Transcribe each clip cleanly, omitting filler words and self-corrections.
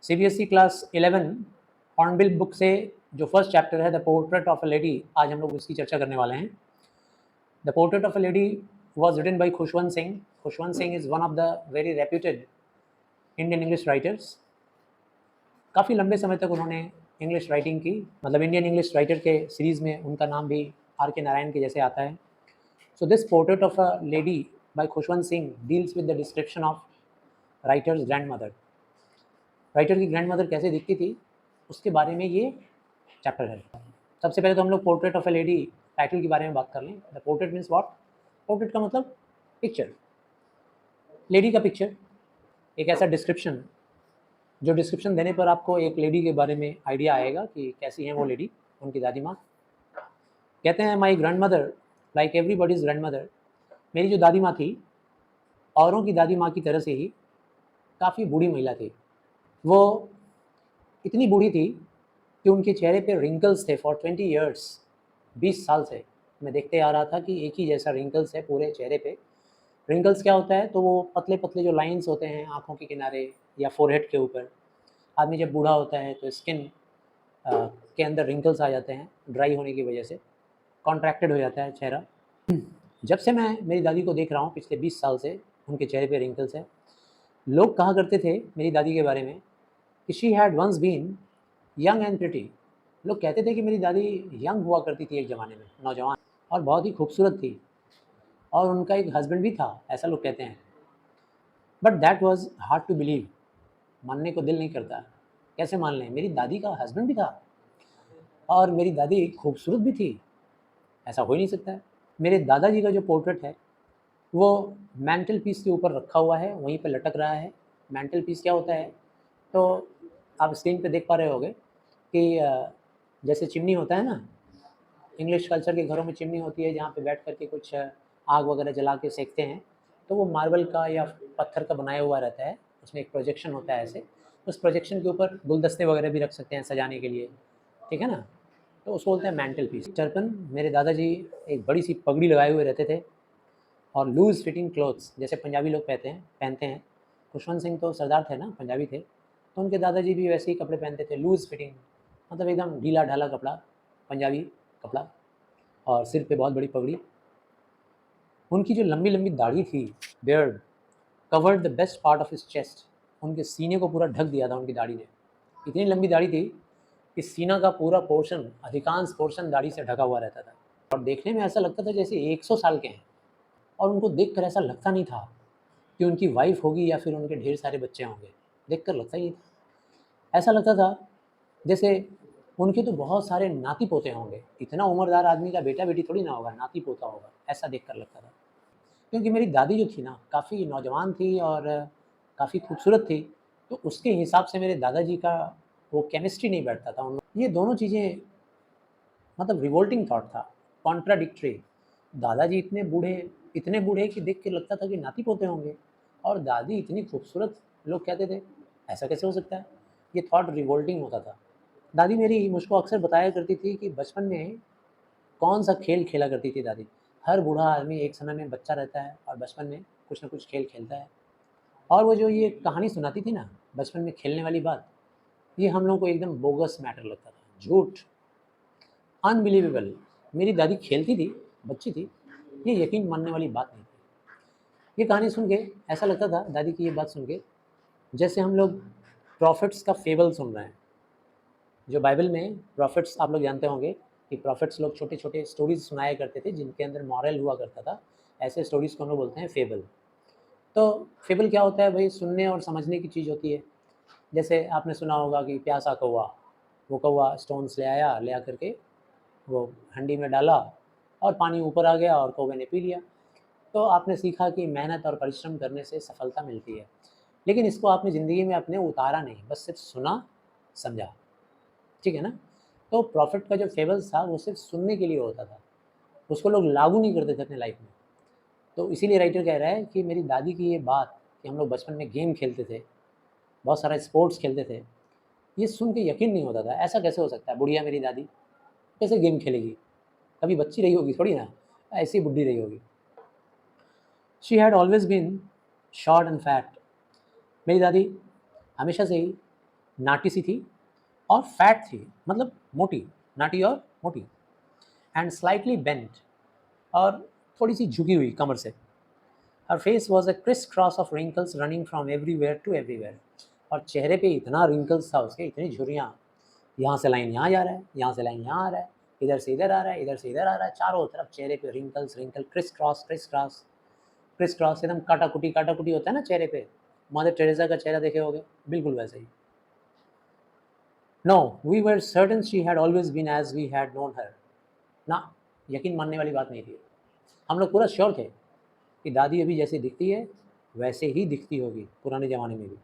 CBSE class 11 hornbill book से जो first chapter है the portrait of a lady, आज हम लोग इसकी चर्चा करने वाले हैं। The portrait of a lady was written by Khushwant Singh. Khushwant Singh is one of the very reputed Indian English writers. काफ़ी लंबे समय तक उन्होंने इंग्लिश राइटिंग की, मतलब इंडियन इंग्लिश राइटर के सीरीज़ में उनका नाम भी आर के नारायण के जैसे आता है. So this portrait of a lady by Khushwant Singh deals with the description of writer's grandmother. Writer की ग्रैंडमदर कैसे दिखती थी उसके बारे में ये चैप्टर है. सबसे पहले तो हम लोग portrait of A lady title के बारे में बात कर लें. The portrait means what? Portrait का मतलब पिक्चर, लेडी का पिक्चर, एक ऐसा डिस्क्रिप्शन जो डिस्क्रिप्शन देने पर आपको एक लेडी के बारे में आइडिया आएगा कि कैसी है वो लेडी, उनकी दादी माँ. कहते हैं my grand mother like everybody's grand mother. मेरी जो दादी माँ थी औरों की दादी माँ की तरह से ही काफ़ी बूढ़ी महिला थी. वो इतनी बूढ़ी थी कि उनके चेहरे पे रिंकल्स थे फॉर 20 ईयर्स. 20 साल से मैं देखते आ रहा था कि एक ही जैसा रिंकल्स है पूरे चेहरे पे. रिंकल्स क्या होता है? तो वो पतले पतले जो लाइंस होते हैं आँखों के किनारे या फोरहेड के ऊपर. आदमी जब बूढ़ा होता है तो स्किन के अंदर रिंकल्स आ जाते हैं ड्राई होने की वजह से, कॉन्ट्रैक्टेड हो जाता है चेहरा. जब से मैं मेरी दादी को देख रहा हूँ पिछले 20 साल से उनके चेहरे पे रिंकल्स है. लोग कहा करते थे मेरी दादी के बारे में कि she had once been young and pretty. लोग कहते थे कि मेरी दादी यंग हुआ करती थी एक ज़माने में, नौजवान, और बहुत ही खूबसूरत थी, और उनका एक हस्बैंड भी था, ऐसा लोग कहते हैं. But that was hard to believe. मानने को दिल नहीं करता. कैसे मान लें? मेरी दादी का हस्बैंड भी था और मेरी दादी खूबसूरत भी थी. ऐसा हो ही नहीं सकता है. मेरे दादाजी का जो पोर्ट्रेट है वो मैंटल पीस के ऊपर रखा हुआ है, वहीं पे लटक रहा है. मैंटल पीस क्या होता है? तो आप स्क्रीन पे देख पा रहे होगे कि जैसे चिमनी होता है ना, इंग्लिश कल्चर के घरों में चिमनी होती है जहाँ पे बैठ कर के कुछ आग वगैरह जला के सेकते हैं. तो वो मार्बल का या पत्थर का बनाया हुआ रहता है, उसमें एक प्रोजेक्शन होता है ऐसे. उस प्रोजेक्शन के ऊपर गुलदस्ते वगैरह भी रख सकते हैं सजाने के लिए, ठीक है ना. तो उसको बोलते हैं मैंटल पीस. चरपन मेरे दादाजी एक बड़ी सी पगड़ी लगाए हुए रहते थे और लूज़ फिटिंग क्लोथ्स, जैसे पंजाबी लोग पहनते हैं. खुशवंत सिंह तो सरदार थे ना, पंजाबी थे, तो उनके दादाजी भी वैसे ही कपड़े पहनते थे, लूज़ फिटिंग, मतलब एकदम ढीला ढाला कपड़ा, पंजाबी कपड़ा, और सिर पे बहुत बड़ी पगड़ी. उनकी जो लंबी लंबी दाढ़ी थी, beard, covered the best part of his chest. उनके सीने को पूरा ढक दिया था उनकी दाढ़ी ने. इतनी लंबी दाढ़ी थी कि सीना का पूरा पोर्शन, अधिकांश पोर्शन दाढ़ी से ढका हुआ रहता था. और देखने में ऐसा लगता था जैसे 100 साल के हैं. और उनको देखकर ऐसा लगता नहीं था कि उनकी वाइफ होगी या फिर उनके ढेर सारे बच्चे होंगे. देखकर लगता ही था, ऐसा लगता था जैसे उनके तो बहुत सारे नाती पोते होंगे. इतना उम्रदार आदमी का बेटा बेटी थोड़ी ना होगा, नाती पोता होगा, ऐसा देखकर लगता था. क्योंकि मेरी दादी जो थी ना, काफ़ी नौजवान थी और काफ़ी खूबसूरत थी, तो उसके हिसाब से मेरे दादाजी का वो केमिस्ट्री नहीं बैठता था. ये दोनों चीज़ें, मतलब रिवोल्टिंग थॉट था, कॉन्ट्राडिक्टरी. दादाजी इतने बूढ़े कि देख के लगता था कि नाती पोते होंगे, और दादी इतनी खूबसूरत, लोग कहते थे ऐसा कैसे हो सकता है. ये थॉट रिवोल्टिंग होता था. दादी मेरी मुझको अक्सर बताया करती थी कि बचपन में कौन सा खेल खेला करती थी दादी. हर बूढ़ा आदमी एक समय में बच्चा रहता है और बचपन में कुछ ना कुछ खेल खेलता है. और वो जो ये कहानी सुनाती थी ना बचपन में खेलने वाली बात, ये हम लोगों को एकदम बोगस मैटर लगता था, झूठ, अनबिलीवेबल. मेरी दादी खेलती थी, बच्ची थी, ये यकीन मानने वाली बात नहीं थी. ये कहानी सुन के ऐसा लगता था, दादी की ये बात सुन के, जैसे हम लोग प्रॉफिट्स का फेबल सुन रहे हैं. जो बाइबल में प्रॉफिट्स, आप लोग जानते होंगे कि प्रॉफिट्स लोग छोटे छोटे स्टोरीज सुनाया करते थे जिनके अंदर मॉरल हुआ करता था. ऐसे स्टोरीज को हम लोग बोलते हैं फेबल. तो फेबल क्या होता है भाई? सुनने और समझने की चीज़ होती है. जैसे आपने सुना होगा कि प्यासा कौवा, वो कौवा स्टोन्स ले आया, ले आकर के वो हंडी में डाला और पानी ऊपर आ गया और कौवे ने पी लिया. तो आपने सीखा कि मेहनत और परिश्रम करने से सफलता मिलती है. लेकिन इसको आपने ज़िंदगी में अपने उतारा नहीं, बस सिर्फ सुना, समझा, ठीक है ना. तो प्रॉफिट का जो फेबल्स था वो सिर्फ सुनने के लिए होता था, उसको लोग लागू नहीं करते थे अपने लाइफ में. तो इसीलिए राइटर कह रहा है कि मेरी दादी की ये बात कि हम लोग बचपन में गेम खेलते थे, बहुत सारा स्पोर्ट्स खेलते थे, ये सुन के यकीन नहीं होता था. ऐसा कैसे हो सकता है? बुढ़िया मेरी दादी कैसे गेम खेलेगी? कभी बच्ची रही होगी थोड़ी ना, ऐसी बुढ़ी रही होगी. She had always been short and fat. मेरी दादी हमेशा से ही नाटी सी थी और फैट थी, मतलब मोटी, नाटी और मोटी, एंड स्लाइटली बेंट, और थोड़ी सी झुकी हुई कमर से। Her face was a criss cross of wrinkles running from everywhere to everywhere, और चेहरे पे इतना रिंकल्स था उसके, इतनी झुर्रियाँ, यहाँ से लाइन यहाँ जा रहा है, यहाँ से लाइन यहाँ आ रहा है, इधर से इधर आ रहा है, इधर से इधर आ रहा है, चारों तरफ चेहरे पे wrinkles wrinkle, criss cross criss cross criss cross, एकदम काटा कुटी होता है ना चेहरे पे, मदर टेरेसा का चेहरा देखे होगे, बिल्कुल वैसे ही। No, we were certain she had always been as we had known her. ना, यकीन मानने वाली बात नहीं थी। हम लोग पूरा श्योर थे कि दादी अभी जैसे दिखती है वैसे ही दिखती होगी पुराने ज़माने में भी।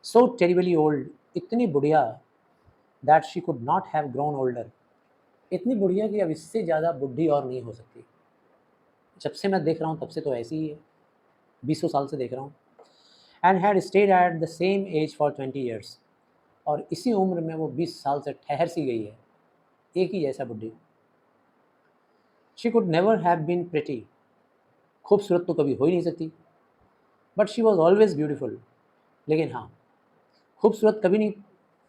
सो टेरिबली ओल्ड, इतनी बुढ़िया, that she could not have grown older, इतनी बुढ़िया कि अब इससे ज़्यादा बुढ़ी और नहीं हो सकती। जब से मैं देख रहा हूँ तब से तो ऐसी ही है, 20 साल से देख रहा हूँ। And had stayed at the same age for 20 years, और इसी उम्र में वो 20 साल से ठहर सी गई है, एक ही जैसा बुढ़ी। She could never have been pretty, खूबसूरत तो कभी हो ही नहीं सकती, but she was always beautiful, लेकिन हाँ, खूबसूरत कभी नहीं,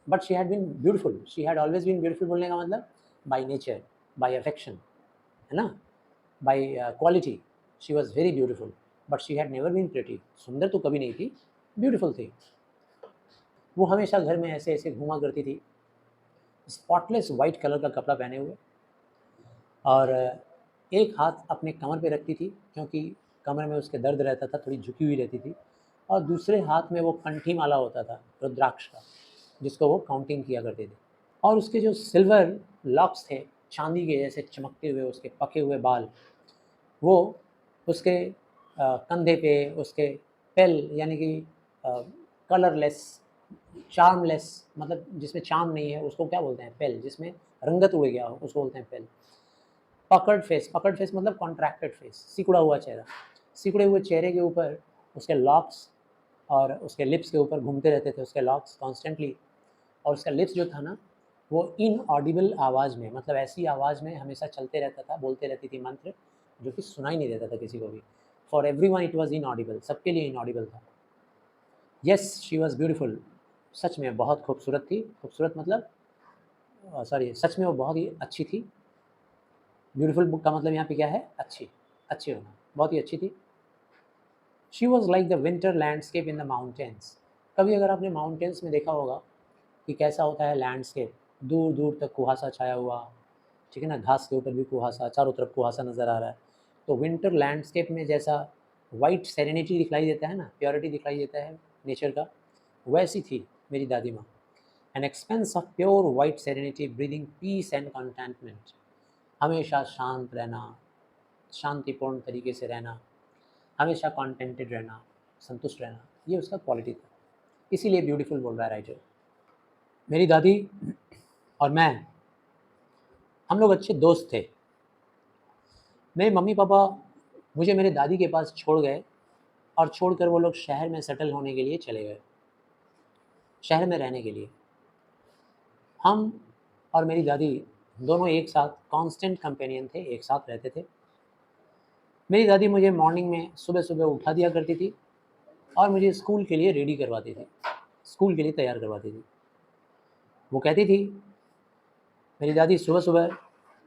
but she had been beautiful, she had always been beautiful बोलने का मतलब बाई नेचर, बाई अफेक्शन, है ना, by quality, she was very beautiful, but she had never been pretty, सुंदर तो कभी नहीं थी, ब्यूटिफुल थी। वो हमेशा घर में ऐसे ऐसे घूमा करती थी, स्पॉटलेस वाइट कलर का कपड़ा पहने हुए, और एक हाथ अपने कमर पे रखती थी क्योंकि कमर में उसके दर्द रहता था, थोड़ी झुकी हुई रहती थी, और दूसरे हाथ में वो कंठी माला होता था रुद्राक्ष का, जिसको वो काउंटिंग किया करते थे। और उसके जो सिल्वर लॉक्स थे, चांदी के जैसे चमकते हुए उसके पके हुए बाल, वो उसके कंधे पे, उसके पेल यानी कि कलरलेस, चार्मलेस, मतलब जिसमें चार्म नहीं है उसको क्या बोलते हैं, पेल, जिसमें रंगत उड़ गया हो उसको बोलते हैं पेल। पकड़ फेस मतलब कॉन्ट्रैक्टेड फेस, सिकुड़ा हुआ चेहरा, सिकुड़े हुए चेहरे के ऊपर उसके लॉक्स, और उसके लिप्स के ऊपर घूमते रहते थे उसके लॉक्स कॉन्स्टेंटली, और उसका लिप्स जो था ना वो इनऑडिबल आवाज़ में, मतलब ऐसी आवाज़ में हमेशा चलते रहता था, बोलते रहती थी मंत्र, जो कि सुनाई नहीं देता था किसी को भी। For every one it was inaudible, सबके लिए इनऑडिबल था। येस शी वॉज ब्यूटिफुल, सच में बहुत खूबसूरत थी, खूबसूरत मतलब सॉरी, सच में वो बहुत ही अच्छी थी। ब्यूटीफुल बुक का मतलब यहाँ पे क्या है, अच्छी, अच्छी होना, बहुत ही अच्छी थी। She was like the winter landscape in the mountains. कभी अगर आपने माउंटेन्स में देखा होगा कि कैसा होता है लैंडस्केप, दूर दूर तक कुहासा छाया हुआ, ठीक है ना, घास के ऊपर भी कुहासा, चारों तरफ कुहासा नज़र आ रहा है, तो विंटर लैंडस्केप में जैसा वाइट सेरेनिटी दिखलाई देता है ना, प्योरिटी दिखलाई देता है नेचर का, वैसी थी मेरी दादी माँ। An expanse of pure white serenity breathing peace and contentment, हमेशा शांत रहना, शांतिपूर्ण तरीके से रहना, हमेशा कॉन्टेंटेड रहना, संतुष्ट रहना, ये उसका क्वालिटी था, इसीलिए ब्यूटीफुल बोल रहा है राइटर। मेरी दादी और मैं, हम लोग अच्छे दोस्त थे। मेरे मम्मी पापा मुझे मेरे दादी के पास छोड़ गए, और छोड़कर वो लोग शहर में सेटल होने के लिए चले गए, शहर में रहने के लिए। हम और मेरी दादी दोनों एक साथ कांस्टेंट कंपेनियन थे, एक साथ रहते थे। मेरी दादी मुझे मॉर्निंग में सुबह सुबह उठा दिया करती थी और मुझे स्कूल के लिए रेडी करवाती थी, स्कूल के लिए तैयार करवाती थी। वो कहती थी, मेरी दादी सुबह सुबह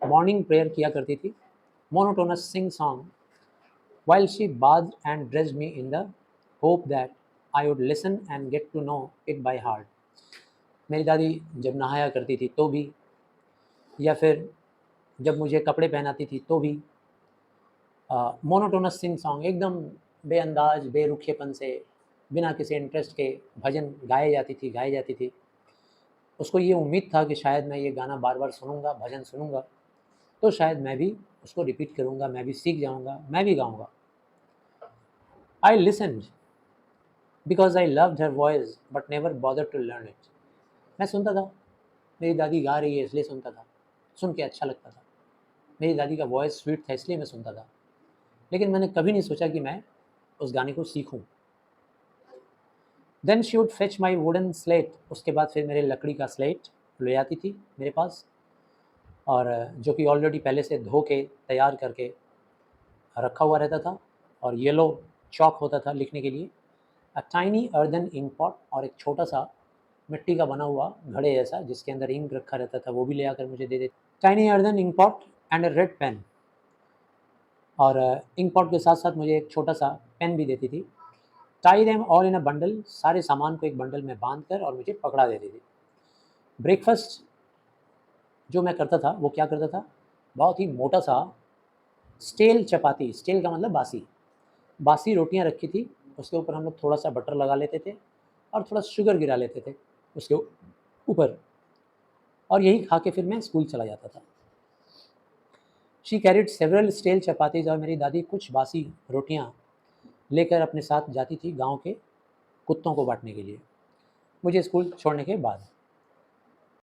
मॉर्निंग प्रेयर किया करती थी, monotonous sing song, while she bathed and dressed me in the hope that I would listen and get to know it by heart. मेरी दादी जब नहाया करती थी तो भी, या फिर जब मुझे कपड़े पहनाती थी तो भी, मोनोटोनस सिंग सॉन्ग, एकदम बेअंदाज बेरुखेपन से, बिना किसी इंटरेस्ट के भजन गाई जाती थी। उसको ये उम्मीद था कि शायद मैं ये गाना बार बार सुनूंगा, भजन सुनूंगा, तो शायद मैं भी उसको रिपीट करूंगा, मैं भी सीख जाऊंगा, मैं भी गाऊंगा। I listened because I loved her voice but never bother to learn it. मैं सुनता था, मेरी दादी गा रही है इसलिए सुनता था, सुन के अच्छा लगता था, मेरी दादी का वॉइस स्वीट था इसलिए मैं सुनता था, लेकिन मैंने कभी नहीं सोचा कि मैं उस गाने को सीखूं। Then she would fetch my wooden slate, उसके बाद फिर मेरे लकड़ी का स्लेट ले आती थी मेरे पास, और जो कि ऑलरेडी पहले से धो के तैयार करके रखा हुआ रहता था, और येलो चॉक होता था लिखने के लिए, a tiny earthen ink pot, और एक छोटा सा मिट्टी का बना हुआ घड़े जैसा जिसके अंदर इंक रखा रहता था, वो भी ले आकर मुझे दे देती। Tiny earthen ink pot and a red pen, और इंक पॉट के साथ साथ मुझे एक छोटा सा पेन भी देती थी। Tie them all in a bundle, सारे सामान को एक बंडल में बांध कर और मुझे पकड़ा देती थी। ब्रेकफास्ट जो मैं करता था वो क्या करता था, बहुत ही मोटा सा स्टेल चपाती, स्टेल का मतलब बासी, बासी रोटियां रखी थी, उसके ऊपर हम लोग थोड़ा सा बटर लगा लेते थे और थोड़ा शुगर गिरा लेते थे उसके ऊपर, और यही खा के फिर मैं स्कूल चला जाता था। She carried several stale chapatis, और मेरी दादी कुछ बासी रोटियां लेकर अपने साथ जाती थी गांव के कुत्तों को बांटने के लिए, मुझे स्कूल छोड़ने के बाद।